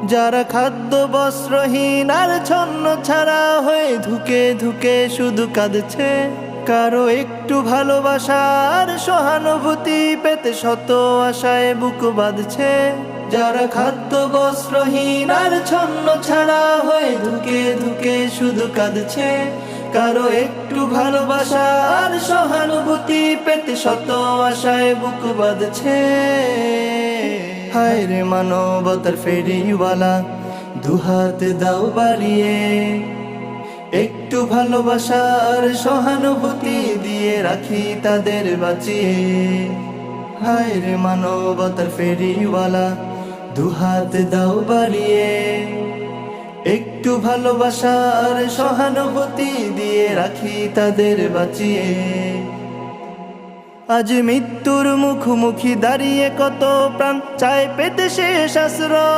যারা খাদ্য বস্ত্রহীন আর ছন্ন ছাড়া হয়ে ধুকে ধুকে শুধু কাঁদছে, কারো একটু ভালোবাসা আর সহানুভূতি পেতে শত আশায় বুক বাঁধছে। যারা খাদ্য বস্ত্রহীন আর ছন্ন ছাড়া হয়ে ধুকে ধুকে শুধু কাঁদছে, কারো একটু ভালোবাসা আর সহানুভূতি পেতে শত আশায় বুক বাঁধছে। হায় রে মানবতার ফেরিওয়ালা, দুহাত দাও বাড়িয়ে, একটু ভালোবাসা আর সহানুভূতি দিয়ে রাখি তাদের বাঁচিয়ে। হায় রে মানবতার ফেরিওয়ালা, দুহাত দাও বাড়িয়ে, একটু ভালোবাসা আর সহানুভূতি দিয়ে রাখি তাদের বাঁচিয়ে। আজ মৃত্যুর মুখোমুখি দাঁড়িয়ে কত প্রাণ চায় পেতে শেষ আশ্রয়।